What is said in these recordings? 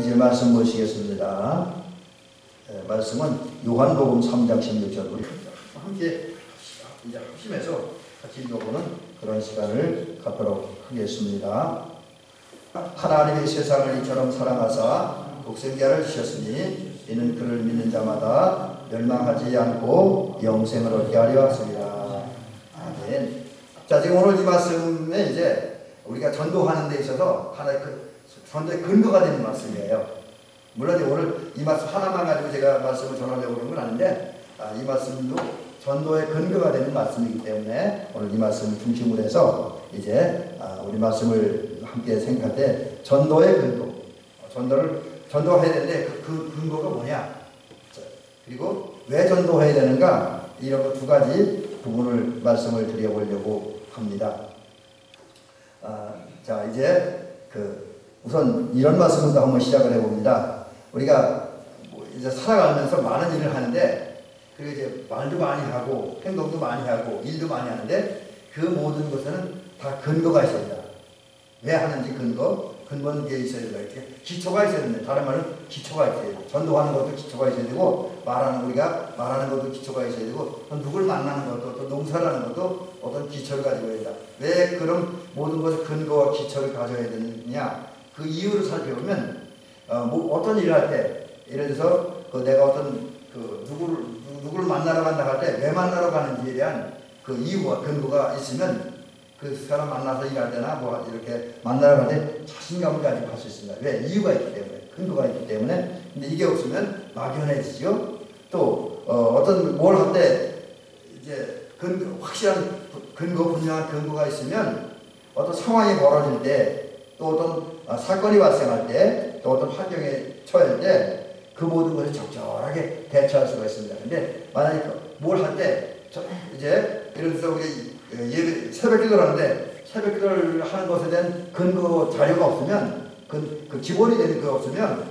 이제 말씀 보시겠습니다. 말씀은 요한복음 3장 16절. 우리 함께 이제 합심해서 같이 읽어보는 그런 시간을 갖도록 하겠습니다. 하나님의 세상을 이처럼 사랑하사 독생자를 주셨으니 이는 그를 믿는 자마다 멸망하지 않고 영생을 얻게 하려 하십니다. 아멘. 자, 지금 오늘 이 말씀에 이제 우리가 전도하는 데 있어서 하나의 전도의 근거가 되는 말씀이에요. 물론 오늘 이 말씀 하나만 가지고 제가 말씀을 전하려고 그런 건 아닌데, 이 말씀도 전도의 근거가 되는 말씀이기 때문에 오늘 이 말씀을 중심으로 해서 이제 우리 말씀을 함께 생각할 때 전도의 근거, 전도해야 되는데 그 근거가 뭐냐, 그리고 왜 전도해야 되는가, 이런 거 두 가지 부분을 말씀을 드려보려고 합니다. 자, 이제 우선 이런 말씀부터 한번 시작을 해봅니다. 우리가 이제 살아가면서 많은 일을 하는데, 그리고 이제 말도 많이 하고 행동도 많이 하고 일도 많이 하는데, 그 모든 것에는 다 근거가 있어야 된다. 왜 하는지 근본 게 있어야 된다. 이렇게 기초가 있어야 된다. 다른 말은 기초가 있어야 된다. 전도하는 것도 기초가 있어야 되고, 우리가 말하는 것도 기초가 있어야 되고, 또 누굴 만나는 것도, 또 농사를 하는 것도 어떤 기초를 가지고 해야 된다. 왜 그런 모든 것의 근거와 기초를 가져야 되느냐, 그 이유를 살펴보면 어떤 일을 할 때, 예를 들어서 내가 어떤 누구를 만나러 간다 할 때 왜 만나러 가는지에 대한 그 이유와 근거가 있으면 그 사람 만나서 일할 때나 뭐 이렇게 만나러 갈 때 자신감을 가지고 갈 수 있습니다. 왜? 이유가 있기 때문에, 근거가 있기 때문에. 근데 이게 없으면 막연해지죠. 또 어떤 뭘 할 때 이제 확실한 근거, 분명한 근거가 있으면 어떤 상황이 벌어질 때, 또 어떤 사건이 발생할 때, 또 어떤 환경에 처할 때 그 모든 것을 적절하게 대처할 수가 있습니다. 근데 만약에 뭘 할 때 이제 예를 들어서 우리 예배 새벽 기도를 하는데, 새벽 기도를 하는 것에 대한 근거 자료가 없으면, 그 기본이 되는 거 없으면,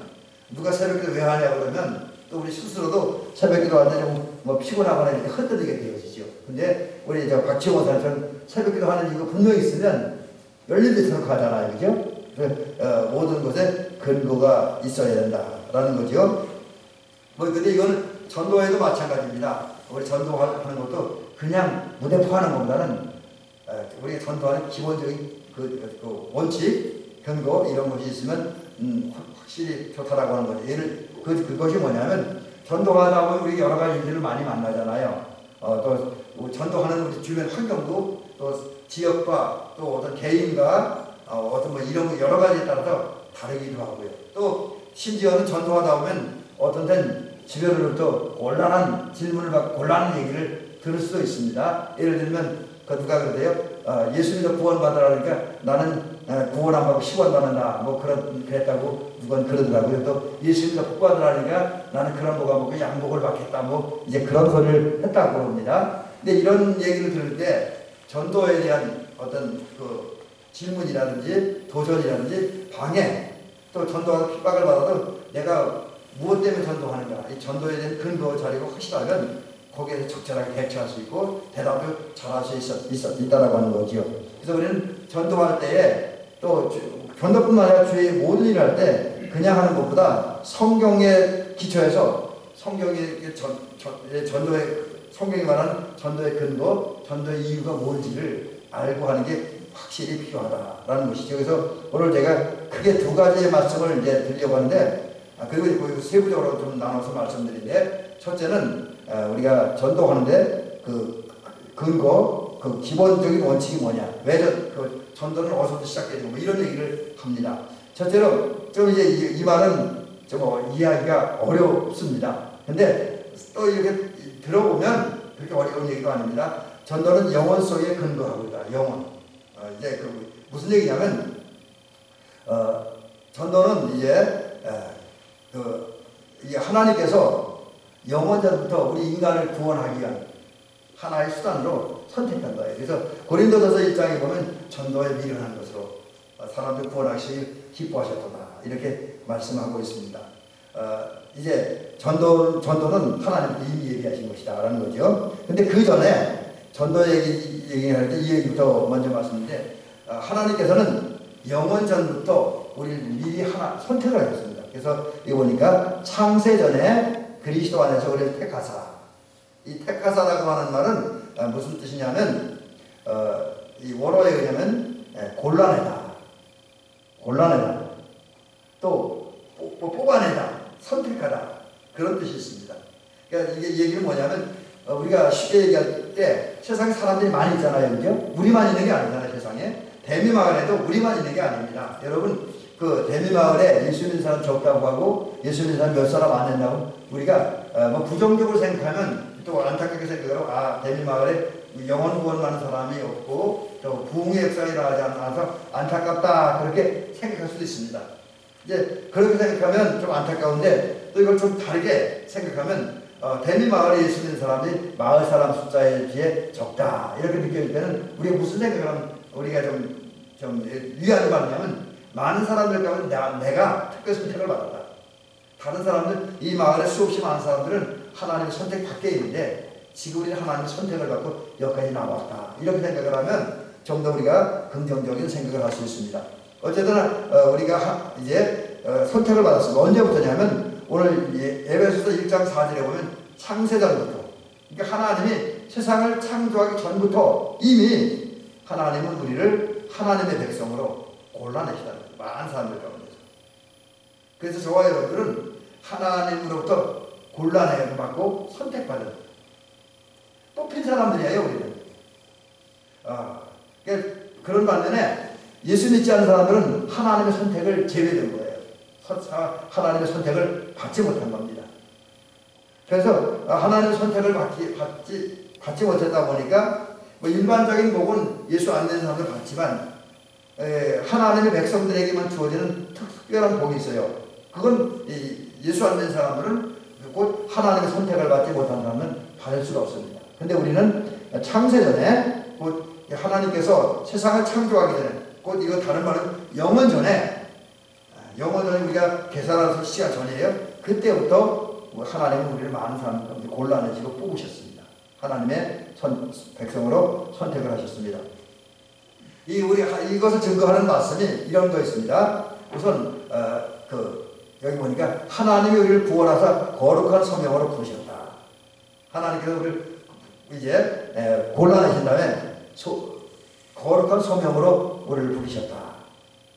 누가 새벽 기도 왜 하냐고 그러면 또 우리 스스로도 새벽 기도 할 때 뭐 피곤하거나 이렇게 흩어지게 되어지죠. 근데 우리 박지원 사람처럼 새벽 기도 하는 이유가 분명히 있으면 열린 데처럼 가잖아요. 그죠? 모든 것에 근거가 있어야 된다라는 거죠. 근데 이거는 전도에도 마찬가지입니다. 우리 전도하는 것도 그냥 무대포 하는 것보다는 우리가 전도하는 기본적인 그 원칙, 근거, 이런 것이 있으면 확실히 좋다라고 하는 거죠. 그것이 뭐냐면, 전도하다 보면 우리 여러 가지 일들을 많이 만나잖아요. 또 전도하는 우리 주변 환경도, 또 지역과, 또 어떤 개인과 어떤 뭐 이런 여러 가지에 따라서 다르기도 하고요. 또 심지어는 전도하다 보면 어떤 데는 주변으로부터 곤란한 질문을 받고 곤란한 얘기를 들을 수도 있습니다. 예를 들면 누가 그러대요? 예수 믿어 구원받으라 그러니까 나는 구원 안 받고 10원 받는다, 뭐 그랬다고 누군 그러더라고요. 또 예수 믿어 복 받으라 그러니까 나는 그런 복을 먹고 양복을 받겠다, 뭐 이제 그런 소리를 했다고 합니다. 근데 이런 얘기를 들을 때 전도에 대한 어떤 질문이라든지 도전이라든지 방해, 또 전도하다 핍박을 받아도 내가 무엇 때문에 전도하는가, 이 전도에 대한 근거 자료가 확실하면 거기에서 적절하게 대처할 수 있고 대답을 잘할 수 있다라고 하는 거죠. 그래서 우리는 전도할 때에, 또 전도뿐만 아니라 주의 모든 일을 할 때 그냥 하는 것보다 성경에 기초해서 성경의 성경이 말하는 전도의 근거, 전도의 이유가 뭔지를 알고 하는 게 확실히 필요하다라는 것이죠. 그래서 오늘 제가 크게 두 가지의 말씀을 이제 드리려고 하는데, 그리고 세부적으로 좀 나눠서 말씀드리는데, 첫째는 우리가 전도하는데 그 근거, 그 기본적인 원칙이 뭐냐, 왜 전도는 어디서부터 시작되고 뭐 이런 얘기를 합니다. 첫째로 좀 이제 이 말은 좀 이해하기가 어렵습니다. 근데 또 이렇게 들어보면 그렇게 어려운 얘기가 아닙니다. 전도는 영혼 속에 근거하고 있다. 영혼. 이제 무슨 얘기냐면, 전도는 이제 하나님께서 영원전부터 우리 인간을 구원하기 위한 하나의 수단으로 선택한 거예요. 그래서 고린도전서 1장에 보면 전도에 미련한 것으로 사람들 구원하시길 기뻐하셨도다, 이렇게 말씀하고 있습니다. 이제 전도는 하나님께 이미 예비하신 것이다 라는 거죠. 근데 그 전에 전도 얘기할 때 이 얘기부터 먼저 말씀드리는데, 하나님께서는 영원 전부터 우리를 미리 하나 선택을 하셨습니다. 그래서 이거 보니까 창세전에 그리스도 안에서 우리를 택하사. 이 택하사라고 하는 말은 무슨 뜻이냐면 이 원어에 의하면 골라내다, 골라내다, 또 뽑아내다, 선택하다 그런 뜻이 있습니다. 그러니까 이게 얘기는 뭐냐면 우리가 쉽게 얘기할 때 세상에 사람들이 많이 있잖아요, 그죠? 우리만 있는 게 아니잖아요, 세상에. 대미마을에도 우리만 있는 게 아닙니다. 여러분 그 대미마을에 예수 믿는 사람 적다고 하고 예수 믿는 사람 몇 사람 안 된다고 우리가 뭐 부정적으로 생각하면 또 안타깝게 생각하고 대미마을에 영원 구원하는 사람이 없고 또 부흥의 역사가 일어나지 않아서 안타깝다 그렇게 생각할 수도 있습니다. 이제 그렇게 생각하면 좀 안타까운데 또 이걸 좀 다르게 생각하면 대미마을에 예수 믿는 사람이 마을 사람 숫자에 비해 적다 이렇게 느껴질 때는 우리가 무슨 생각을 하면 우리가 좀 위안을 받냐면 많은 사람들 가운데 내가 특별 선택을 받았다. 다른 사람들 이 마을에 수없이 많은 사람들은 하나님의 선택 밖에 있는데 지금 우리는 하나님의 선택을 받고 여기까지 나왔다. 이렇게 생각을 하면 좀 더 우리가 긍정적인 생각을 할 수 있습니다. 어쨌든 우리가 이제 선택을 받았습니다. 언제부터냐면 오늘 에베소서 1장 4절에 보면 창세전부터 그러니까 하나님이 세상을 창조하기 전부터 이미 하나님은 우리를 하나님의 백성으로 골라내시다는 거예요. 많은 사람들 가운데서. 그래서 저와 여러분들은 하나님으로부터 골라내게 받고 선택받은 뽑힌 사람들이에요, 우리는. 그러니까 그런 반면에 예수 믿지 않는 사람들은 하나님의 선택을 제외된 거예요. 하나님의 선택을 받지 못한 겁니다. 그래서 하나님의 선택을 받지 못했다 보니까 뭐 일반적인 복은 예수 안 믿는 사람들 받지만 하나님의 백성들에게만 주어지는 특별한 복이 있어요. 그건 예수 안 믿는 사람들은 곧 하나님의 선택을 받지 못한 사람은 받을 수가 없습니다. 근데 우리는 창세전에 곧 하나님께서 세상을 창조하기 전에 곧 이거 다른 말은 영원 전에 우리가 계산하는 시간 전이에요. 그때부터 하나님은 우리를 많은 사람 가운데 골라내시고 뽑으셨습니다. 하나님의 백성으로 선택을 하셨습니다. 이것을 증거하는 말씀이 이런 거 있습니다. 우선 여기 보니까 하나님이 우리를 구원하사 거룩한 소명으로 부르셨다. 하나님께서 우리를 이제 골라내신 다음에 거룩한 소명으로 우리를 부르셨다.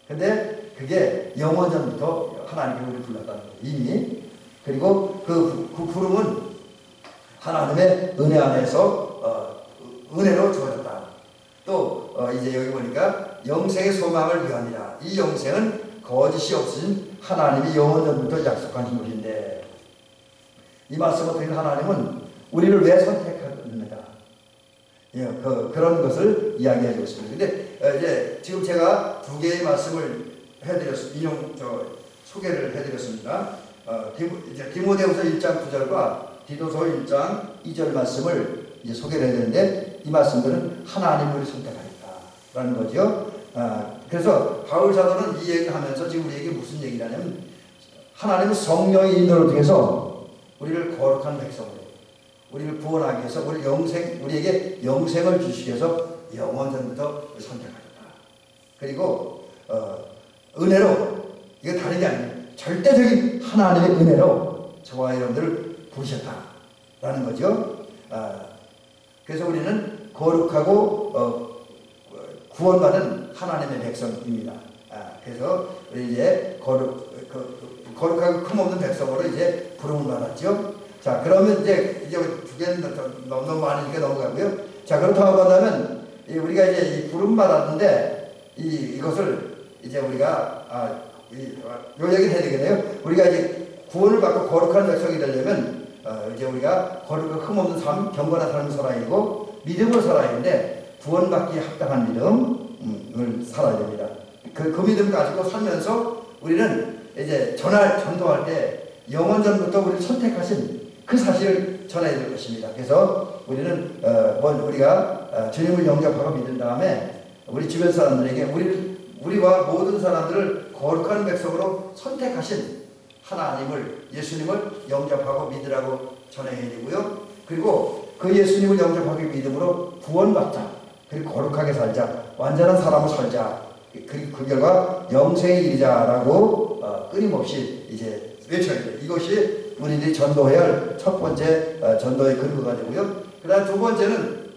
근데 그게 영원 전부터 하나님께서 우리를 불렀다는 거예요. 이미. 그리고 그 부름은 하나님의 은혜 안에서 은혜로 주어졌다. 또 이제 여기 보니까 영생의 소망을 위함이라. 이 영생은 거짓이 없으신 하나님이 영원 전부터 약속하신 것인데 이 말씀을 드린 하나님은 우리를 왜 선택합니까? 그런 것을 이야기해 주었습니다. 근데 이제 지금 제가 두 개의 말씀을 소개를 해드렸습니다. 이제 디모데후서 1장 9절과 디도서 1장 2절 말씀을 이제 소개를 해야 되는데 이 말씀들은 하나님을 선택하였다라는 거죠. 그래서 바울 사도는 이 얘기를 하면서 지금 우리에게 무슨 얘기를 하냐면 하나님은 성령의 인도를 통해서 우리를 거룩한 백성으로 우리를 구원하기 위해서 우리에게 영생을 주시기 위해서 영원 전부터 선택하였다. 그리고 은혜로 이거 다른 게 아니에요. 절대적인 하나님의 은혜로 저와 여러분들을 부르셨다라는 거죠. 그래서 우리는 거룩하고 구원받은 하나님의 백성입니다. 그래서 우리 이제 거룩하고 흠없는 백성으로 이제 부름을 받았죠. 자, 그러면 이제 두 개는 너무 많으니까 넘어가고요. 자, 그렇다고 한다면 우리가 이제 이 부름 받았는데 이것을 이제 우리가 요 얘기를 해야 되겠네요. 우리가 이제 구원을 받고 거룩한 백성이 되려면 이제 우리가 거룩하고 흠없는 삶, 경건한 삶을 살아야 되고 믿음을 살아야 되는데 구원받기에 합당한 믿음을 살아야 됩니다. 그 믿음 가지고 살면서 우리는 이제 전도할 때 영원 전부터 우리를 선택하신 그 사실을 전해야 될 것입니다. 그래서 우리는 우리가 주님을 영접하고 믿은 다음에 우리 주변 사람들에게 우리와 모든 사람들을 거룩한 백성으로 선택하신 하나님을, 예수님을 영접하고 믿으라고 전해야 되고요. 그리고 그 예수님을 영접하고 믿음으로 구원받자. 그리고 거룩하게 살자. 완전한 사람으로 살자. 그리고 그 결과 영생에 이르자라고 끊임없이 이제 외쳐야 돼요. 이것이 우리들이 전도해야 할 첫 번째 전도의 근거가 되고요. 그다음 두 번째는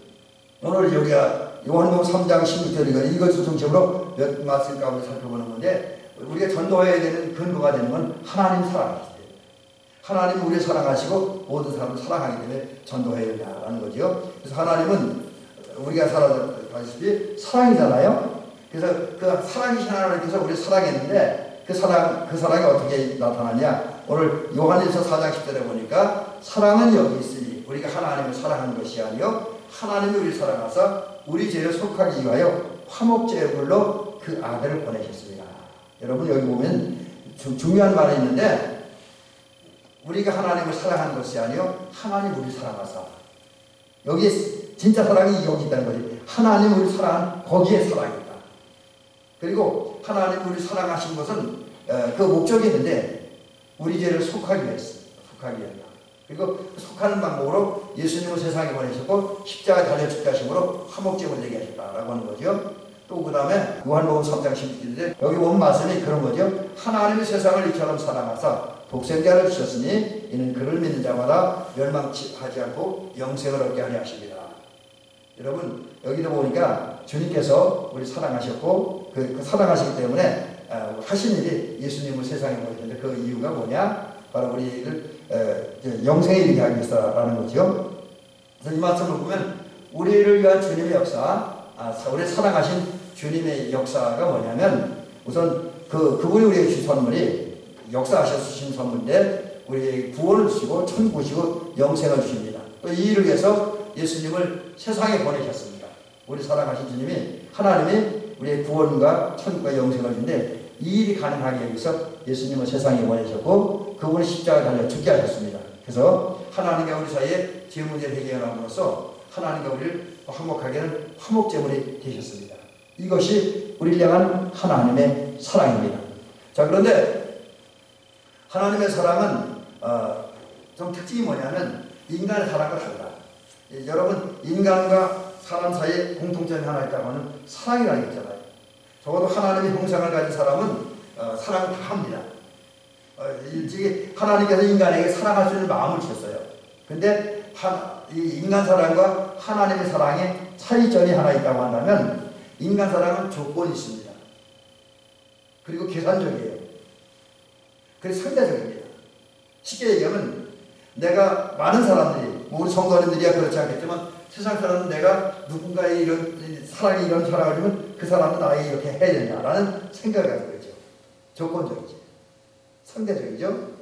오늘 여기가 요한복음 3장 16절이거든요. 이것을 중심으로 몇 말씀 가운데 살펴보는 건데, 우리가 전도해야 되는 근거가 되는 건 하나님 사랑이시대요. 하나님은 우리를 사랑하시고 모든 사람을 사랑하기 때문에 전도해야 된다라는 거죠. 그래서 하나님은 우리가 살아가시기 사랑이잖아요. 그래서 그 사랑이신 하나님께서 우리를 사랑했는데 그 사랑이 어떻게 나타나냐? 오늘 요한일서 4장 10절에 보니까 사랑은 여기 있으니 우리가 하나님을 사랑하는 것이 아니요 하나님이 우리를 사랑하사 우리 죄를 속하기 위하여 화목제물로 그 아들을 보내셨습니다. 여러분 여기 보면 중요한 말이 있는데, 우리가 하나님을 사랑하는 것이 아니요 하나님 우리를 사랑하사, 여기에 진짜 사랑이 여기 있다는 거지. 하나님 우리를 사랑한 거기에 사랑이 있다. 그리고 하나님 우리를 사랑하신 것은 그 목적이 있는데 우리 죄를 속하기 위해서, 속하기 위해서. 그리고 속하는 방법으로 예수님을 세상에 보내셨고 십자가에 달려 죽게 하심으로 화목제물을 되게 하셨다라고 하는 거죠. 또 그 다음에 요한복음 3장 16절인데 여기 보면 말씀이 그런 거죠. 하나님이 세상을 이처럼 사랑하사 독생자를 주셨으니 이는 그를 믿는 자마다 멸망하지 않고 영생을 얻게 하려 하십니다. 여러분 여기도 보니까 주님께서 우리 사랑하셨고 그 사랑하시기 때문에 하신 일이 예수님을 세상에 보내셨는데, 그 이유가 뭐냐? 바로 우리를 영생에 이르게 하기 위해서라는 거죠. 그래서 이 말씀을 보면 우리를 위한 주님의 역사, 우리 사랑하신 주님의 역사가 뭐냐면, 우선 그분이 우리에게 주신 선물이 역사하셔서 주신 선물인데 우리에게 구원을 주시고 천국 주시고 영생을 주십니다. 또 이 일을 위해서 예수님을 세상에 보내셨습니다. 우리 사랑하신 주님이, 하나님이 우리의 구원과 천국과 영생을 주는데 이 일이 가능하게 위해서 예수님을 세상에 보내셨고 그분이 십자가에 달려 죽게 하셨습니다. 그래서 하나님과 우리 사이에 죄 문제를 해결함으로써 하나님과 우리를 화목하게 하는 화목제물이 되셨습니다. 이것이 우리를 향한 하나님의 사랑입니다. 자, 그런데 하나님의 사랑은 좀 특징이 뭐냐면 인간의 사랑과 달라. 여러분 인간과 사람 사이에 공통점이 하나 있다고 하는 사랑이라는 게 있잖아요. 적어도 하나님의 형상을 가진 사람은 사랑을 다 합니다. 하나님께서 인간에게 사랑할 수 있는 마음을 주셨어요. 근데 이 인간 사랑과 하나님의 사랑에 차이점이 하나 있다고 한다면, 인간 사랑은 조건이 있습니다. 그리고 계산적이에요. 그래서 상대적입니다. 쉽게 얘기하면 내가 많은 사람들이, 우리 성도님들이야 그렇지 않겠지만 세상 사람은 내가 누군가의 이런 사랑이 이런 사랑을 주면 그 사람은 나에게 이렇게 해야 된다라는 생각을 가지고 있죠. 조건적이죠. 상대적이죠.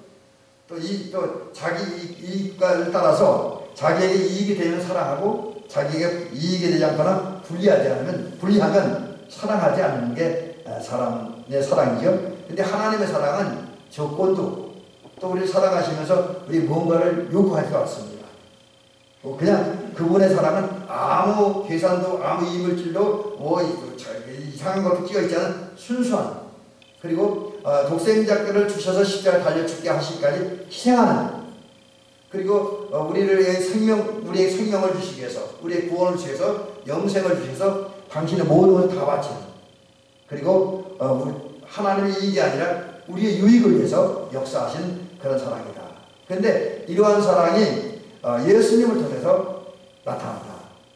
또 자기 이익과를 따라서 자기에게 이익이 되면 사랑하고 자기에게 이익이 되지 않거나 불리하면 사랑하지 않는 게 사람의 사랑이죠. 근데 하나님의 사랑은 조건도 또 우리를 사랑하시면서 우리 무언가를 요구하지 않습니다. 그냥 그분의 사랑은 아무 계산도 아무 이물질도 이상한 것도 끼어 있지 않은 순수한, 그리고 독생자를 주셔서 십자가에 달려 죽게 하시기까지 희생하는, 그리고 우리의 생명을 주시기 위해서, 우리의 구원을 주시기 위해서, 영생을 주셔서 당신의 모든 것을 다 바치는, 그리고 하나님의 이익이 아니라 우리의 유익을 위해서 역사하신 그런 사랑이다. 그런데 이러한 사랑이 예수님을 통해서 나타난다.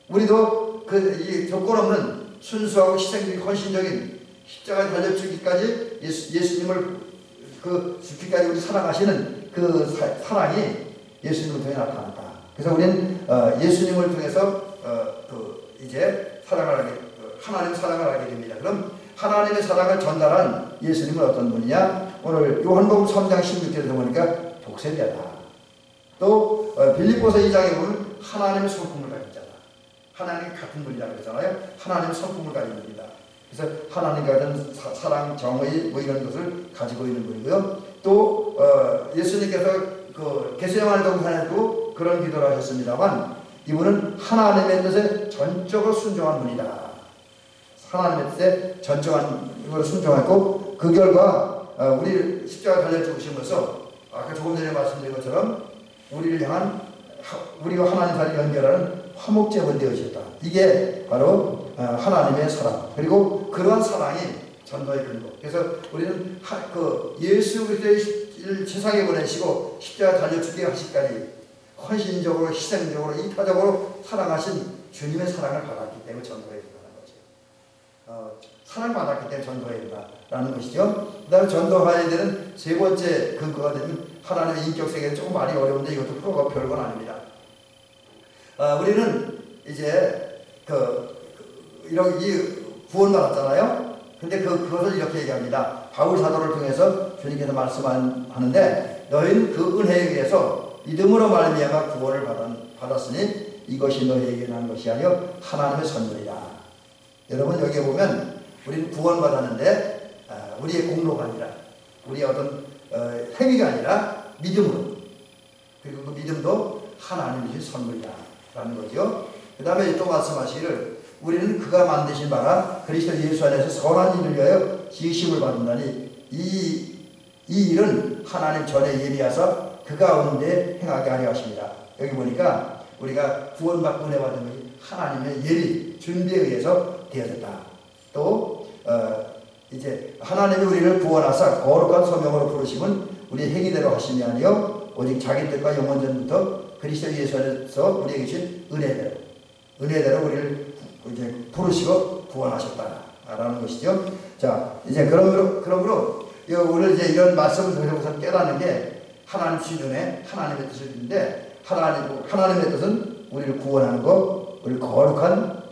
우리도 이 조건 없는 순수하고 희생적인 헌신적인 십자가에 달려 죽기까지 예수님을 죽기까지 우리 사랑하시는 그 사랑이 예수님을 통해 나타난다. 그래서 우리는 예수님을 통해서 이제 하나님의 사랑을 알게 됩니다. 그럼 하나님의 사랑을 전달한 예수님은 어떤 분이냐? 오늘 요한복음 3장 16절에서 보니까 독생자다. 또 빌립보서 2장에 보면 하나님의 성품을 가진 자다. 하나님 같은 분이라고 했잖아요. 하나님의 성품을 가진 분이다. 그래서 하나님과 같은 사랑, 정의 이런 것을 가지고 있는 분이고요. 또 예수님께서 겟세마네 동산에도 그런 기도를 하셨습니다만, 이분은 하나님의 뜻에 전적으로 순종한 분이다. 하나님의 뜻에 전적으로 순종했고 그 결과 우리 십자가 달려 죽으시면서 아까 조금 전에 말씀드린 것처럼 우리와 하나님 사이를 연결하는 화목제물이 되어졌다. 이게 바로 하나님의 사랑. 그리고 그러한 사랑이 전도의 근거. 그래서 우리는 예수 그리스도를 세상에 보내시고 십자가 달려 죽게 하시기까지 헌신적으로 희생적으로 이타적으로 사랑하신 주님의 사랑을 받았기 때문에 전도해야 된다는 거죠. 사랑받았기 때문에 전도해야 된다라는 것이죠. 그 다음에 전도해야 되는 세 번째 근거가 되면 하나님의 인격 세계는 조금 말이 어려운데 이것도 프로가 별건 아닙니다. 우리는 이제 이런 구원받았잖아요. 근데 그것을 이렇게 얘기합니다. 바울 사도를 통해서 주님께서 말씀하는데 너희는 그 은혜에 의해서 믿음으로 말미암아 구원을 받았으니 이것이 너희에게 난 것이 아니요 하나님의 선물이다. 여러분 여기에 보면 우리는 구원받았는데 우리의 공로가 아니라 우리의 어떤 행위가 아니라 믿음으로, 그리고 그 믿음도 하나님의 주신 선물이다 라는 거죠. 그 다음에 또 말씀하시기를 우리는 그가 만드신 바라 그리스도 예수 안에서 선한 일을 위하여 지으심을 받는다니 이 일은 하나님 전에 예비하사 그 가운데 행하게 하려 하십니다. 여기 보니까 우리가 구원받고 은혜 받은 것이 하나님의 예비 준비에 의해서 되어졌다. 또 이제 하나님이 우리를 구원하사 거룩한 소명으로 부르심은 우리의 행위대로 하심이 아니요 오직 자기 뜻과 영원 전부터 그리스도 예수 안에서 우리에게 주신 은혜대로 우리를 이제 부르시고 구원하셨다라는 것이죠. 자, 이제 그러므로 오늘 이제 이런 말씀을 통해서 깨닫는 게 하나님 주변에 하나님의 뜻인데 하나님의 뜻은 우리를 구원하는 거, 우리를 거룩한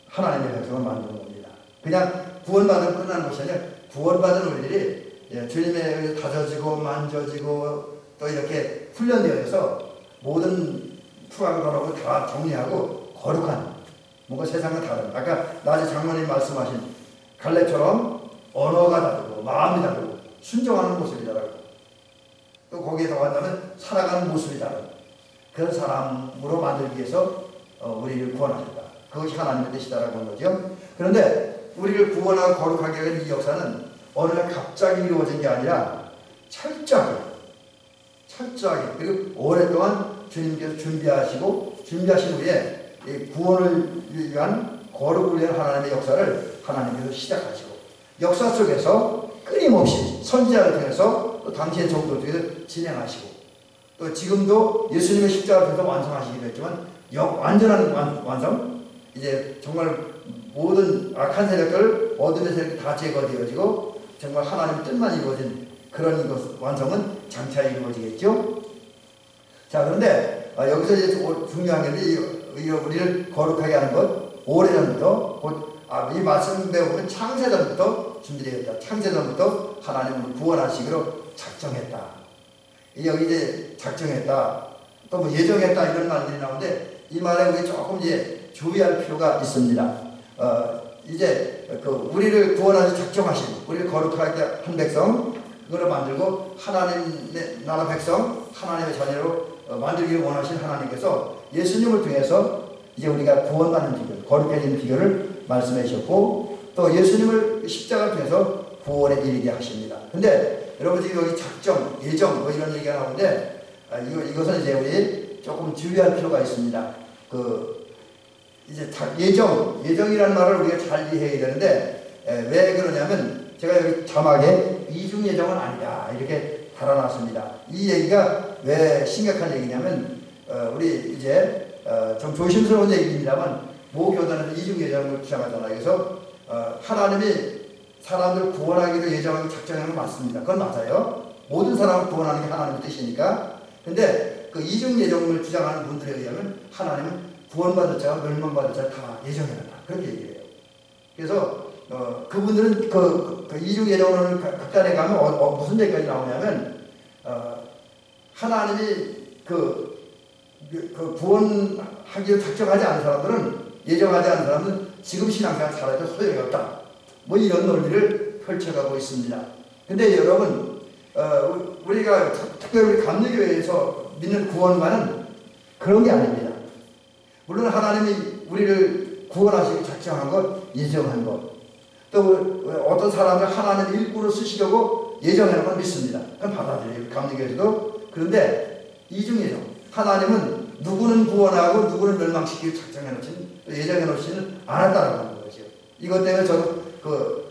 하나님의 백성을 만드는 겁니다. 그냥 구원받으면 끝나는 것이 아니라 구원받은 우리들이 주님의 다져지고 만져지고 또 이렇게 훈련되어서 모든 프로그램을 다 정리하고 거룩한 뭔가 세상과 다른, 아까 낮에 장로님 말씀하신 갈렙처럼 언어가 다르고 마음이 다르고 순종하는 모습이 다르고 또 거기에 더한다면 살아가는 모습이 다른 그런 사람으로 만들기 위해서 우리를 구원하셨다. 그것이 하나님의 뜻이다라고 하는 거죠. 그런데 우리를 구원하고 거룩하게 된 이 역사는 어느 날 갑자기 이루어진 게 아니라 철저하게 그리고 오랫동안 주님께서 준비하신 후에 구원을 위한 거룩을 위한 하나님의 역사를 하나님께서 시작하시고 역사 속에서 끊임없이 선지자를 통해서 또 당시의 종들 통해서 진행하시고 또 지금도 예수님의 십자가를 통해서 완성하시기도 했지만 완전한 완성, 이제 정말 모든 악한 세력들, 어둠의 세력이 다 제거되어지고 정말 하나님의 뜻만 이루어진 그런 완성은 장차 이루어지겠죠. 자, 그런데 여기서 이제 중요한 게 우리를 거룩하게 하는 것, 오래전부터 이 말씀 배우면 창세전부터 준비되었다. 창세전부터 하나님을 구원하시기로 작정했다. 여기 이제 작정했다, 또 뭐 예정했다 이런 말들이 나오는데 이 말에 우리 조금 이제 주의할 필요가 있습니다. 이제 우리를 구원하시 작정하신, 우리를 거룩하게 한 백성, 그거를 만들고 하나님의 나라 백성, 하나님의 자녀로 만들기를 원하신 하나님께서 예수님을 통해서 이제 우리가 구원받는 비결, 거룩해지는 비결을 말씀해 주셨고 또 예수님을 십자가를 통해서 구원에 이르게 하십니다. 근데 여러분 지금 여기 작정, 예정 뭐 이런 얘기가 나오는데 이것은 이제 우리 조금 주의할 필요가 있습니다. 이제 예정이라는 말을 우리가 잘 이해해야 되는데 왜 그러냐면 제가 여기 자막에 이중 예정은 아니다 이렇게 달아놨습니다. 이 얘기가 왜 심각한 얘기냐면 우리 이제 좀 조심스러운 얘기입니다만 모 교단에서 이중 예정을 주장하잖아요. 그래서 하나님이 사람들 구원하기로 예정하고 작정하는 건 맞습니다. 그건 맞아요. 모든 사람을 구원하는 게 하나님의 뜻이니까. 근데 그 이중 예정을 주장하는 분들에 의하면 하나님은 구원받을 자와 멸망받을 자를 다 예정해놨다. 그렇게 얘기해요. 그래서 그분들은 그 이중 예정을 극단에 가면 무슨 얘기까지 나오냐면 하나님이 그 구원하기로 작정하지 않은 사람들은, 예정하지 않은 사람은 지금 신앙생활 잘해도 소용이 없다. 뭐 이런 논리를 펼쳐가고 있습니다. 근데 여러분, 우리가 특별히 감리교회에서 믿는 구원과는 그런 게 아닙니다. 물론 하나님이 우리를 구원하시기 작정한 것, 예정한 것, 또 어떤 사람을 하나님의 일꾼으로 쓰시려고 예정하는 건 믿습니다. 그건 받아들여요. 감리교회에서도. 그런데 이중예정, 하나님은 누구는 구원하고 누구는 멸망시키기 작정해 놓지는, 예정해 놓지는 않았다라고 하는 거죠. 이것 때문에 저도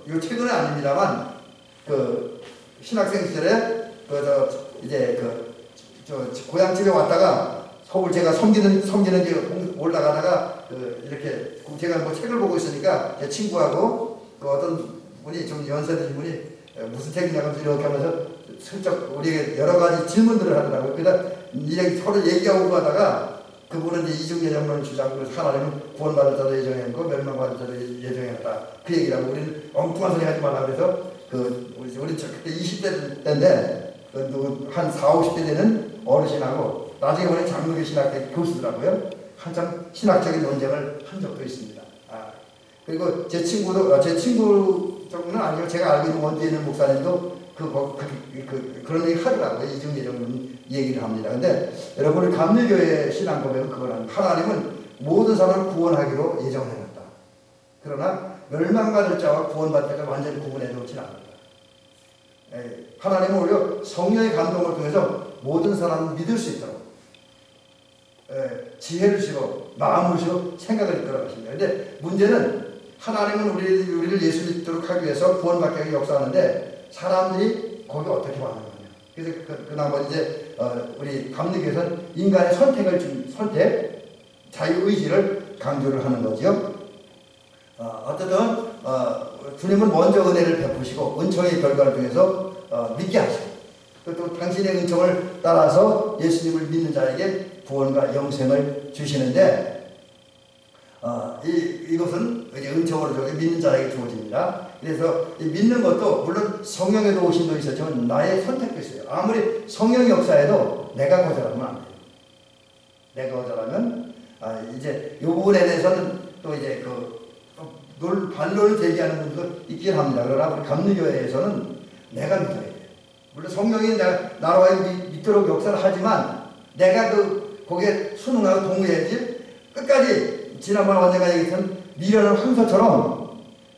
요 최근은 아닙니다만 그 신학생 시절에 이제 고향 집에 왔다가 서울 제가 섬기는 데 올라가다가 이렇게 제가 뭐 책을 보고 있으니까 제 친구하고 어떤 분이 좀 연세 드신 분이 무슨 책이냐고 이렇게 하면서 슬쩍 우리에게 여러 가지 질문들을 하더라고요. 그러다 서로 얘기하고 가다가 그분은 이제 이중예정론을 주장하고 하나님은 구원받을 자도 예정했고 멸망받을 자도 예정했다. 그 얘기를 하고 우리는 엉뚱한 소리 하지 말라 그래서 우리 그때 20대 때인데 한 40, 50대 되는 어르신하고 나중에 보니 장로교 신학교 교수더라고요. 한참 신학적인 논쟁을 한 적도 있습니다. 그리고 제 친구 정도는 아니고 제가 알고 있는 원주에 있는 목사님도 그런 얘기 하더라고요. 이중예정론 얘기를 합니다. 근데 여러분 감리교의 신앙 고백은 그거는 하나님은 모든 사람을 구원하기로 예정을 해놨다. 그러나 멸망받을 자와 구원받을 자가 완전히 구분해 놓지는 않는다. 하나님은 오히려 성령의 감동을 통해서 모든 사람을 믿을 수 있도록 지혜를 주시고 마음을 주시고 생각을 이끌어 가십니다. 근데 문제는 하나님은 우리를 예수 믿도록 하기 위해서 구원받게 하기 역사하는데 사람들이 거기 어떻게 반응하느냐. 그래서 그나마 이제 우리 감리교에서는 인간의 선택, 자유의지를 강조를 하는 거죠. 어쨌든 주님은 먼저 은혜를 베푸시고 은총의 결과를 통해서 믿게 하시고 또 당신의 은총을 따라서 예수님을 믿는 자에게 구원과 영생을 주시는데 이것은 이제 은총으로 믿는 자에게 주어집니다. 그래서 믿는 것도 물론 성령의 도우심도 있었지만 나의 선택도 있어요. 아무리 성령의 역사에도 내가 거절하면 안 돼요. 내가 거절하면 이제 이 부분에 대해서는 또 이제 반론을 제기하는 분도 있긴 합니다. 그러나 우리 감리교회에서는 내가 믿어야 돼요. 물론 성령이 나와의 믿도록 역사를 하지만 내가 거기에 순응하고 동의해야지. 끝까지 지난번 언제가 얘기했던 미련한 황소처럼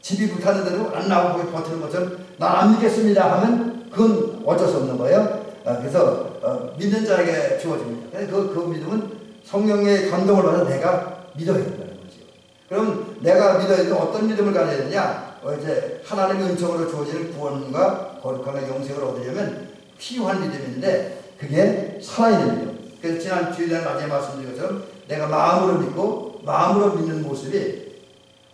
집이 불타는 대로 안 나오고 거기 버티는 것처럼 난 안 믿겠습니다 하면 그건 어쩔 수 없는 거예요. 그래서 믿는 자에게 주어집니다. 그 믿음은 성령의 감동을 받아 내가 믿어야 된다는 거죠. 그럼 내가 믿어야 되는 어떤 믿음을 가져야 되냐? 이제 하나님의 은총으로 주어지는 구원과 거룩함과 영생을 얻으려면 필요한 믿음인데 그게 살아있는 믿음. 그래서 지난 주일날 낮에 말씀드린 것처럼 내가 마음으로 믿고 마음으로 믿는 모습이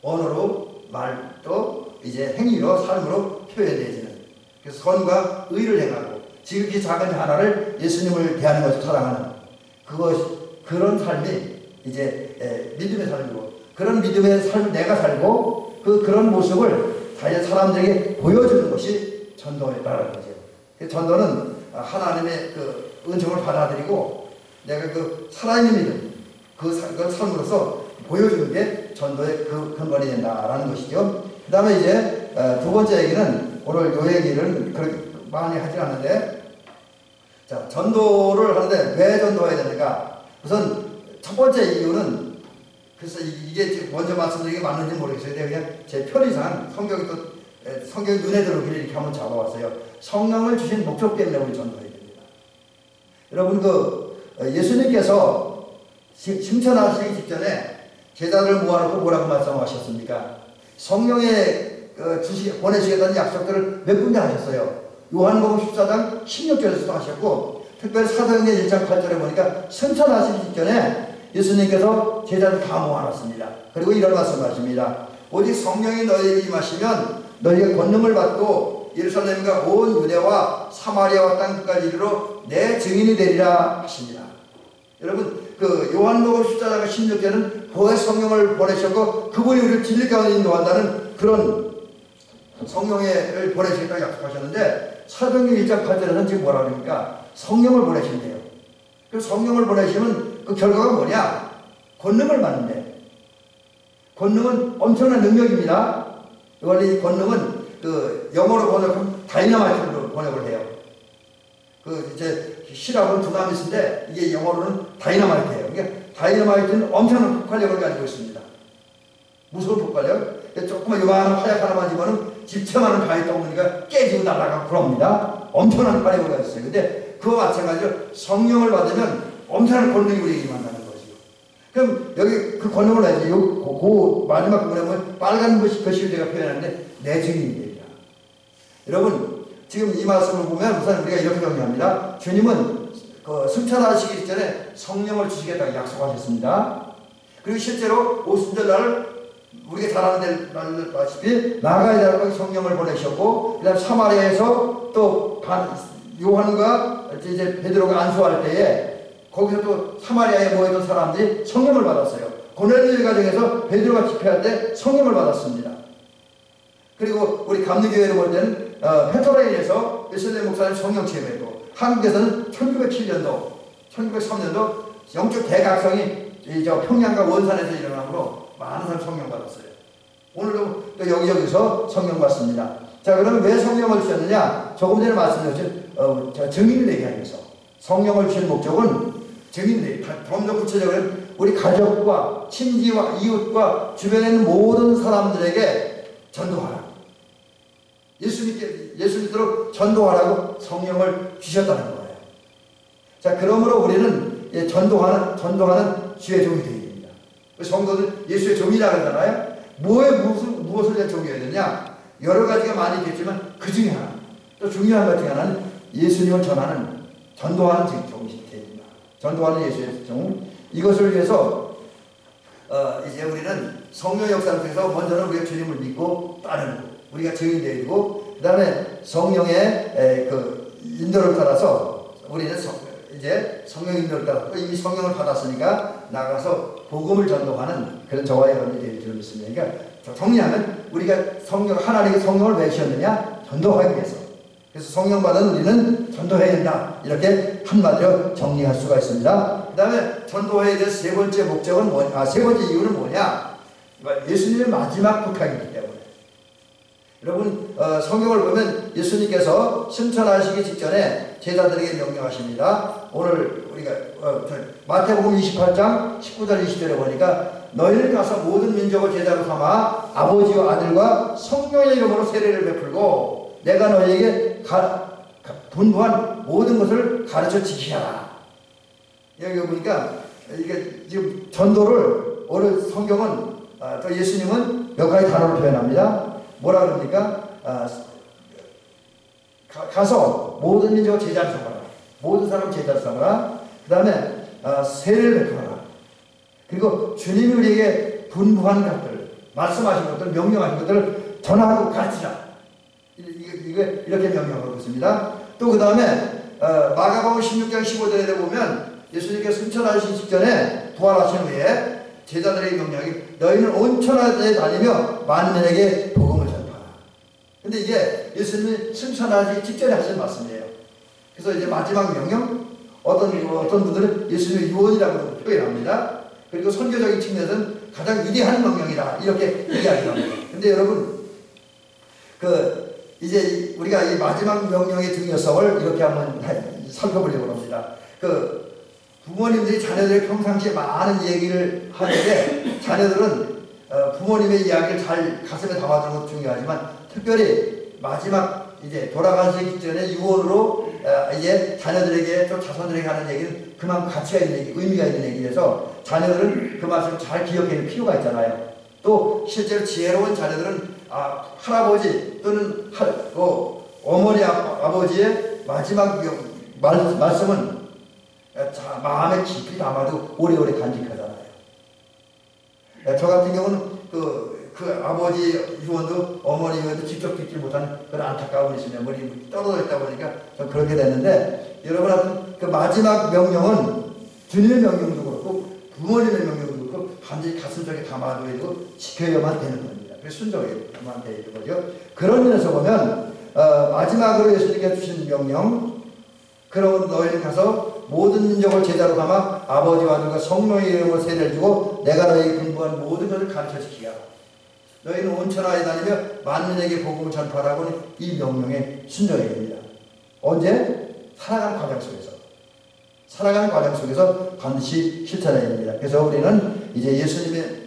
언어로 말도 이제 행위로 삶으로 표현되어지는 그래서 선과 의를 행하고 지극히 작은 하나를 예수님을 대하는 것을 사랑하는 그런 삶이 이제 믿음의 삶이고 그런 믿음의 삶을 내가 살고 그런 모습을 사람들에게 보여주는 것이 전도라는 거죠. 전도는 하나님의 은총을 받아들이고 내가 살아있는 믿음 그 삶으로서 보여주는 게 전도의 근본이 된다라는 것이죠. 그 다음에 이제 두 번째 얘기는 오늘 요 얘기를 그렇게 많이 하진 않는데 자 전도를 하는데 왜 전도해야 되는가? 우선 첫 번째 이유는 그래서 이게 먼저 말씀드린 게 맞는지 모르겠어요. 그냥 제 편의상 성경이 눈에 들어오기를 이렇게 한번 잡아왔어요. 성령을 주신 목적 때문에 우리 전도해야 됩니다. 여러분 예수님께서 승천하시기 직전에 제자들을 모아놓고 뭐라고 말씀하셨습니까? 성령의 보내시겠다는 약속들을 몇 군데 하셨어요. 요한복음 14장 16절에서도 하셨고 특별히 사도행전 1장 8절에 보니까 승천하시기 직전에 예수님께서 제자들 다 모아놨습니다. 그리고 이런 말씀하십니다. 오직 성령이 너희에게 임하시면 너희가 권능을 받고 예루살렘과 온 유대와 사마리아와 땅 끝까지 이르러 내 증인이 되리라 하십니다. 여러분 요한복음 14장 16절은 그의 성령을 보내셨고 그분이 우리를 진리 가운데 인도한다는 그런 성령을 보내시겠다고 약속하셨는데 사도행전 1장 8절에는 지금 뭐라고 합니까? 성령을 보내신대요. 그 성령을 보내시면 그 결과가 뭐냐? 권능을 받는데 권능은 엄청난 능력입니다. 원래 이 권능은 영어로 번역하면 다이너마이트로 번역을 해요. 이제 시라고는 두나미스인데 이게 영어로는 다이너마이트예요. 그러니까 다이너마이트는 엄청난 폭발력을 가지고 있습니다. 무서운 폭발력. 조금만 요만한 화약 하나만 집어는 집채만한 바위 덩어리가 깨지고 날아가고 그럽니다. 엄청난 폭발력을 가지고 있어요. 근데 그와 마찬가지로 성령을 받으면 엄청난 권능이 우리에게 임한다는 거죠. 그럼 여기 그 권능을 내지. 그 마지막 부분에 보면 빨간 글씨를 제가 표현하는데 내 증인입니다. 여러분 지금 이 말씀을 보면 우선 우리가 이렇게 정리합니다. 주님은 승천하시기 전에 성령을 주시겠다고 약속하셨습니다. 그리고 실제로 오순절날 우리가 잘 아는 말씀이 나가야 될 성령을 보내셨고, 그 다음 사마리아에서 또 요한과 이제 베드로가 안수할 때에 거기서 또 사마리아에 모였던 사람들이 성령을 받았어요. 고넬료 가정에서 베드로가 집회할 때 성령을 받았습니다. 그리고 우리 감리교회를 볼 때는 페토라인에서 웨슬레이 목사님 성령 체험했고, 한국에서는 1907년도, 1903년도 영적 대각성이 평양과 원산에서 일어나므로 많은 사람 성령 받았어요. 오늘도 또 여기저기서 성령 받습니다. 자, 그러면 왜 성령을 주셨느냐? 조금 전에 말씀드렸죠. 증인을 얘기하기 위해서. 성령을 주신 목적은 증인들, 좀 더 구체적으로 우리 가족과 친지와 이웃과 주변에 있는 모든 사람들에게 전도하라. 예수 믿도록 전도하라고 성령을 주셨다는 거예요. 자, 그러므로 우리는 전도하는 주의 종이 되어야 됩니다. 성도들 예수의 종이라 그러잖아요. 무엇을 위한 종이어야 되냐? 여러 가지가 많이 있겠지만 그 중에 하나, 또 중요한 것 중에 하나는 예수님을 전도하는 종이 됩니다. 전도하는 예수의 종. 이것을 위해서 이제 우리는 성령 역사를 통해서 먼저는 우리가 주님을 믿고 따르는 것, 우리가 증인이 되고, 그 다음에 성령의 인도를 따라서 우리는 이제 성령 인도를 따라 이미 성령을 받았으니까 나가서 복음을 전도하는 그런 저와 여러분이 되길 줄 믿습니다. 그러니까 정리하면 우리가 하나님의 성령을 왜 주셨느냐? 전도하기 위해서. 그래서 성령 받은 우리는 전도해야 된다. 이렇게 한마디로 정리할 수가 있습니다. 그 다음에 전도해야 될 세 번째 목적은 세 번째 이유는 뭐냐? 예수님의 마지막 부탁이기 때문에. 여러분 성경을 보면 예수님께서 승천하시기 직전에 제자들에게 명령하십니다. 오늘 우리가 마태복음 28장 19절 20절에 보니까 너희는 가서 모든 민족을 제자로 삼아 아버지와 아들과 성령의 이름으로 세례를 베풀고 내가 너희에게 분부한 모든 것을 가르쳐 지키라. 여기 보니까 이게 지금 전도를 오늘 성경은 또 예수님은 몇 가지 단어로 표현합니다. 뭐라 그럽니까? 가서 모든 민족을 제자로 삼아라. 모든 사람 제자로 삼아라. 그 다음에 세례를 베풀어라. 그리고 주님이 우리에게 분부한 것들, 말씀하신 것들, 명령하신 것들을 전하고 가르치라. 이렇게 명령하고 있습니다. 또 그 다음에 마가복음 16장 15절에 보면 예수님께서 승천하시기 직전에 부활하신 후에 제자들에게 명령하기 너희는 온 천하에 다니며 만민에게 복음을 전파하라. 근데 이게 예수님이 승천하시기 직전에 하신 말씀이에요. 그래서 이제 마지막 명령, 어떤 분들은 예수님의 유언이라고 표현합니다. 그리고 선교적인 측면에서는 가장 위대한 명령이다 이렇게 얘기하기도 합니다. 근데 여러분 이제 우리가 이 마지막 명령의 중요성을 이렇게 한번 살펴보려고 합니다. 부모님들이 자녀들의 평상시에 많은 얘기를 하는데 자녀들은 부모님의 이야기를 잘 가슴에 담아두는 것도 중요하지만 특별히 마지막 이제 돌아가시기 전에 유언으로 이제 자녀들에게 또 자손들에게 하는 얘기는 그만큼 가치가 있는 얘기, 의미가 있는 얘기라서 자녀들은 그 말씀을 잘 기억할 필요가 있잖아요. 또 실제로 지혜로운 자녀들은 할아버지 또는 어머니 아버지의 마지막 말씀은 마음에 깊이 담아도 오래오래 간직하잖아요. 저 같은 경우는 그 아버지 유언도 어머니 유언도 직접 듣지 못한 그런 안타까움이 있으면 머리 떨어져 있다 보니까 좀 그렇게 됐는데 여러분 그 마지막 명령은 주님의 명령도 그렇고 부모님의 명령도 그렇고 반드시 가슴속에 담아둬야 되고 지켜야만 되는 겁니다. 그래서 순종해야만 되는 거죠. 그런 면에서 보면 마지막으로 예수님께 주신 명령, 그러면 너희는 가서 모든 민족을 제자로 삼아 아버지와 아들과 성령의 이름으로 세례를 주고 내가 너희에게 분부한 모든 것을 가르쳐 지키라. 너희는 온 천하에 다니며 만민에게 복음을 전파하라고 이 명령에 순종해야 됩니다. 언제? 살아가는 과정 속에서 반드시 실천해야 됩니다. 그래서 우리는 이제 예수님의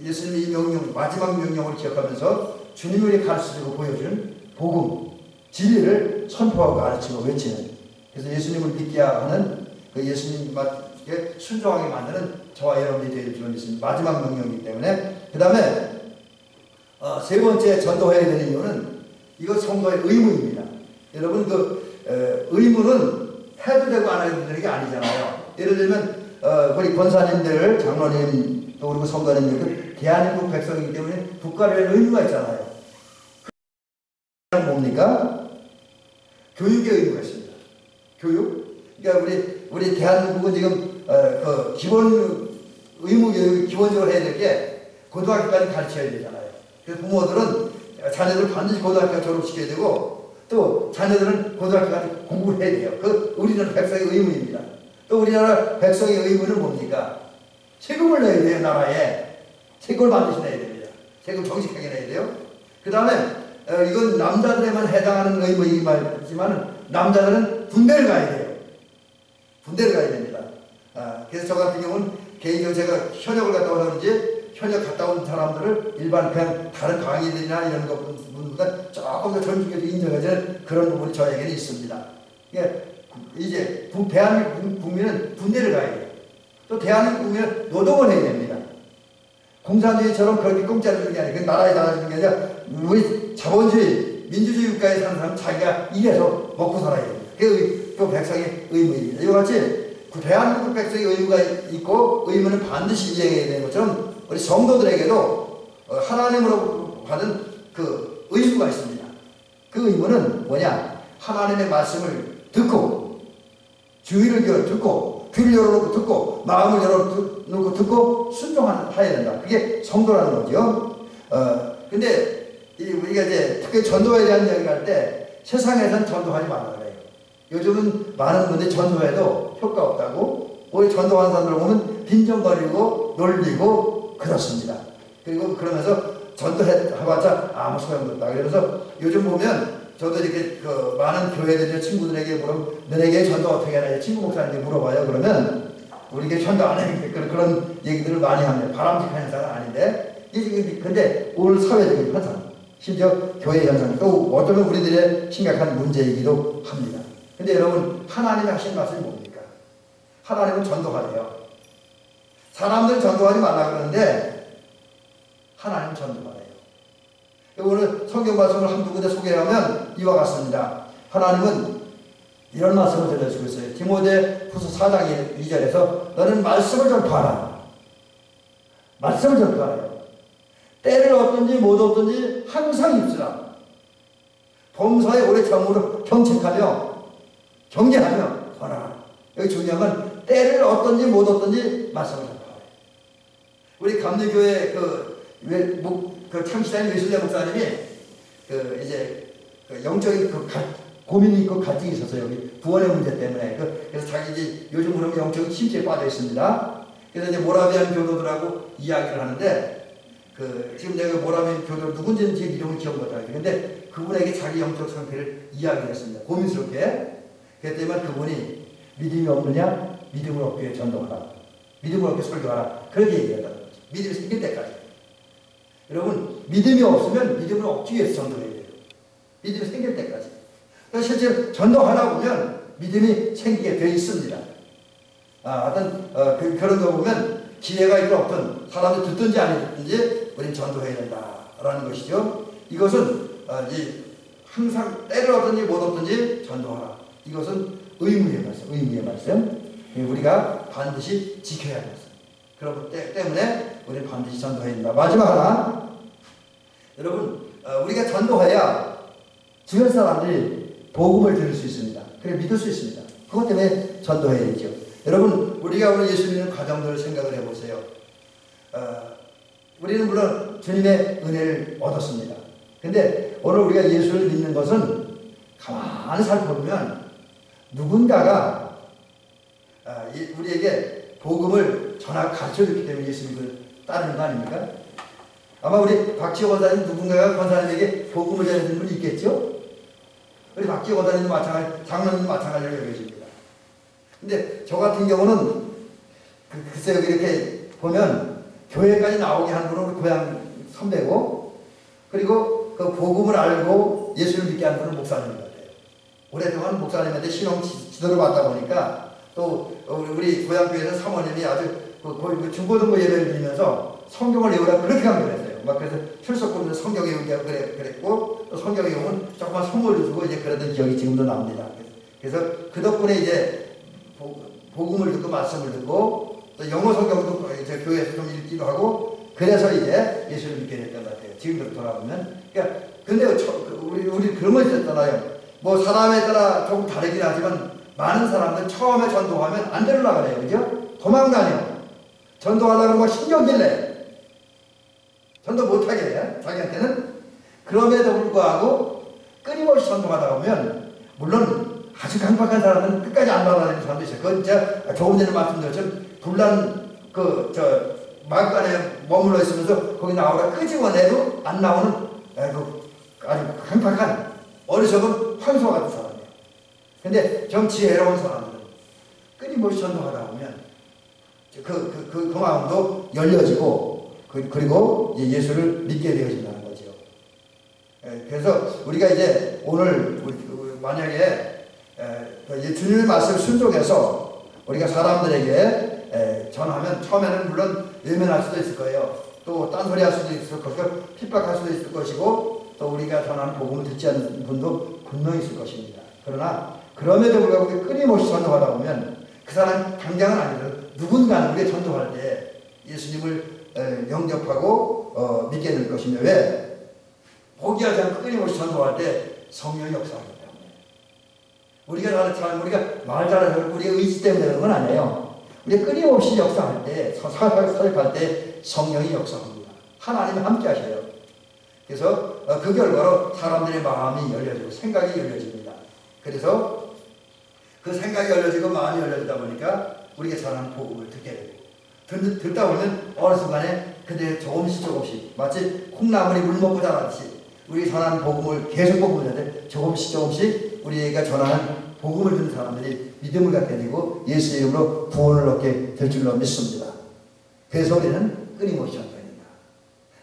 이 명령, 마지막 명령을 기억하면서 주님이 우리 가르치고 보여주는 복음, 진리를 선포하고 가르치고 외치는, 그래서 예수님을 믿게 하는 그 예수님께 순종하게 만드는 저와 여러분들이 될 줄은 있습니다. 마지막 명령이기 때문에. 그 다음에 세 번째 전도해야 되는 이유는 이거 성도의 의무입니다. 여러분 의무는 해도 되고 안 해도 되는 게 아니잖아요. 예를 들면 우리 권사님들, 장로님 또 그리고 성도님들 대한민국 백성이기 때문에 국가를 위한 의무가 있잖아요. 뭡니까? 교육의 의무가 있습니다. 교육. 그러니까 우리 대한민국은 지금 기본 의무 교육 기본적으로 해야 될 게 고등학교까지 가르쳐야 되잖아요. 그래서 부모들은 자녀들 반드시 고등학교 졸업시켜야 되고 또 자녀들은 고등학교까지 공부를 해야 돼요. 우리는 백성의 의무입니다. 또 우리나라 백성의 의무는 뭡니까? 세금을 내야 돼요. 나라에 세금을 반드시 내야 됩니다. 세금 정직하게 내야 돼요. 그 다음에 이건 남자들에만 해당하는 의무이지만 남자들은 군대를 가야 돼요. 군대를 가야 됩니다. 그래서 저 같은 경우는 개인적으로 제가 현역을 갔다 오서 그런지 현역 갔다 온 사람들을 일반 그냥 다른 강의들이나 이런 것보다 조금 더 존중해서 인정해주는 그런 부분이 저에게는 있습니다. 이제 대한민국 국민은 군대를 가야 돼요. 또 대한민국 국민은 노동을 해야 됩니다. 공산주의처럼 그렇게 공짜로 주는 게 아니고 나라에 달아주는 게 아니라 우리 자본주의, 민주주의 국가에 사는 사람은 자기가 일해서 먹고 살아야 됩니다. 그게 또 백성의 의무입니다. 이와 같이 대한민국 백성의 의무가 있고 의무는 반드시 이행해야 되는 것처럼 우리 성도들에게도 하나님으로 받은 그 의무가 있습니다. 그 의무는 뭐냐? 하나님의 말씀을 듣고 주의를 듣고 귀를 열어놓고 듣고 마음을 열어놓고 듣고 순종하야 된다. 그게 성도라는 거죠. 근데 우리가 이제 특히 전도에 대한 이야기를 할 때 세상에서는 전도하지 말라 그래요. 요즘은 많은 분들이 전도해도 효과 없다고 오히려 전도하는 사람들 보면 빈정거리고 놀리고 그렇습니다. 그리고 그러면서 전도해봤자 아무 소용도 없다. 그래서 요즘 보면 저도 이렇게 많은 교회들 친구들에게 너네게 전도 어떻게 하냐 친구 목사님께 물어봐요. 그러면 우리에게 전도 안 해. 그런 얘기들을 많이 합니다. 바람직한 현상은 아닌데 근데 오늘 사회적인 현상 심지어 교회 현상 또 어쩌면 우리들의 심각한 문제이기도 합니다. 근데 여러분 하나님이 하신 말씀이 뭡니까? 하나님은 전도하래요. 사람들은 전도하지 말라 그러는데 하나님은 전도하래요. 오늘 성경 말씀을 한두 군데 소개하면 이와 같습니다. 하나님은 이런 말씀을 들려주고 있어요. 디모데후서 4장 2절에서 너는 말씀을 전파하라. 말씀을 전파하래요. 때를 얻든지 못 얻든지 항상 입수라. 범사에 오래 참으로 경책하며 경계하며 권하라. 여기 중요한 건 때를 얻든지 못 얻든지 말씀을 전파하래요. 우리 감리교회 창시자인 외술대 목사님이 이제 영적인 고민이 있고 갈등이 있었어요. 여기 구원의 문제 때문에. 그래서 자기 이제 요즘 그러면 영적인 침체에 빠져 있습니다. 그래서 이제 모라비안 교도들하고 이야기를 하는데 지금 내가 모라비안 교도 누군지는 제 이름을 기억 못하겠어요. 근데 그분에게 자기 영적 상태를 이야기를 했습니다. 고민스럽게. 그랬더니 그분이 믿음이 없느냐? 믿음을 얻기 위해 전도하라. 믿음을 얻기 위해 설교하라. 그렇게 얘기했다는 거죠. 믿음이 생길 때까지. 여러분 믿음이 없으면 믿음을 얻기 위해서 전도해야 돼요. 믿음이 생길 때까지. 그래서 실제 전도하다 보면 믿음이 생기게 되어 있습니다. 그런 거 보면 기회가 있든 없든 사람이 듣든지 안 듣든지 우리는 전도해야 된다라는 것이죠. 이것은 항상 때를 얻든지 못 얻든지 전도하라. 이것은 의무의 말씀. 우리가 반드시 지켜야 할 말씀. 그렇기 때문에 우리는 반드시 전도해야 된다. 마지막 하나. 여러분 우리가 전도해야 주변 사람들이 복음을 들을 수 있습니다. 그래 믿을 수 있습니다. 그것 때문에 전도해야 되죠. 여러분 우리가 오늘 예수 믿는 가정들을 생각을 해보세요. 우리는 물론 주님의 은혜를 얻었습니다. 근데 오늘 우리가 예수를 믿는 것은 가만히 살펴보면 누군가가 우리에게 복음을 가르쳐줬기 때문에 예수 믿을 따르는 거 아닙니까? 아마 우리 박지호 권사님 누군가가 권사님에게 복음을 전해준 분이 있겠죠? 우리 박지호 권사님도 마찬가지, 장로님도 마찬가지로 여겨집니다. 근데 저 같은 경우는 글쎄요 이렇게 보면 교회까지 나오게 한 분은 우리 고향 선배고 그리고 그 복음을 알고 예수를 믿게 한 분은 목사님 같아요. 오랫동안 목사님한테 신앙 지도를 받다 보니까 또 우리 고향교회에서 사모님이 아주 중고등부 예배를 드리면서 성경을 외우라 그렇게 강조했어요. 막 그래서 출석 부르면 성경 외우기하고 그랬고 또 성경 외우면 조금만 선물도 주고 이제 그러던 기억이 지금도 납니다. 그래서 그 덕분에 이제 복음을 듣고 말씀을 듣고 또 영어 성경도 이제 교회에서 좀 읽기도 하고 그래서 이제 예수를 믿게 됐던 것 같아요. 지금도 돌아보면. 그러니까 근데 우리 그런 거 있었잖아요. 뭐 사람에 따라 조금 다르긴 하지만 많은 사람들 처음에 전도하면 안 되려고 그래요. 그죠? 도망다녀. 전도하려고 막 신경질 내. 전도 못하게 해요. 자기한테는. 그럼에도 불구하고 끊임없이 전도하다 보면 물론 아주 강박한 사람은 끝까지 안 받아들이는 사람도 있어요. 그건 제가 조금 전에 말씀드렸지만 불난 막간에 머물러 있으면서 거기 나오라 끄집어내도 안 나오는 아주 강박한 어리석은 황소 같은 사람이에요. 근데 좀 지혜로운 사람들은 끊임없이 전도하다 보면 그 마음도 열려지고 그리고 이제 예수를 믿게 되어진다는 거죠. 그래서 우리가 이제 오늘 만약에 주님의 말씀을 순종해서 우리가 사람들에게 전하면 처음에는 물론 외면할 수도 있을 거예요. 또 딴소리 할 수도 있을 것이고 핍박할 수도 있을 것이고 또 우리가 전하는 복음을 듣지 않는 분도 분명히 있을 것입니다. 그러나 그럼에도 불구하고 끊임없이 전도하다 보면 그 사람 당장은 아니더라도 누군가는 우리가 전도할 때 예수님을 영접하고 믿게 될 것이며 왜? 포기하지 않고 끊임없이 전도할 때 성령이 역사하기 때문에 우리가 말 잘하고 우리의 의지 때문에 그런 건 아니에요. 우리가 끊임없이 역사할 때 사역할 때 성령이 역사합니다. 하나님이 함께 하셔요. 그래서 그 결과로 사람들의 마음이 열려지고 생각이 열려집니다. 그래서 그 생각이 열려지고 마음이 열려지다 보니까 우리가 전하는 복음을 듣게 되고 듣다 보면 어느 순간에 근데 조금씩 마치 콩나물이 물 먹고 자라듯이 우리 전하는 복음을 계속 복음을 조금씩 우리가 전하는 복음을 듣는 사람들이 믿음을 갖게 되고 예수의 이름으로 구원을 얻게 될 줄로 믿습니다. 그래서 우리는 끊임없이 전도해야 된다.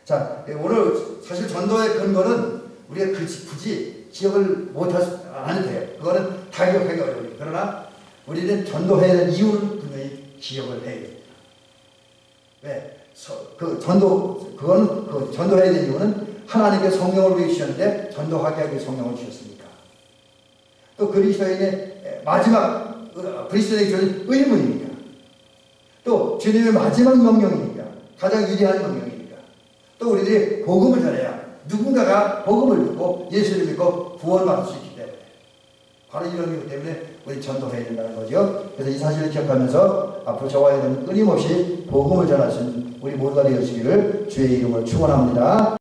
자, 오늘 사실 전도의 근거는 우리가 굳이 기억을 안 해도 돼요. 그거는 다 기억하기 어려워요. 그러나 우리는 전도해야 되는 이유는 분명히 기억을 해야 됩니다. 왜? 전도해야 되는 이유는 하나님께 성령을 왜 주셨는데 전도하게 하기 위해 성령을 주셨습니까? 또 그리스도인의 마지막 그리스도인에게 주는 의무입니까? 또 주님의 마지막 명령이니까 가장 위대한 명령이니까 또 우리들이 복음을 전해야 누군가가 복음을 듣고 예수를 믿고 구원받을 수 있기 때문에 바로 이런 이유 때문에 우리 전도해야 된다는 거죠. 그래서 이 사실을 기억하면서 앞으로 저와 여러분 끊임없이 복음을 전할 수 있는 우리 모두가 되어주시기를 주의 이름으로 축원합니다.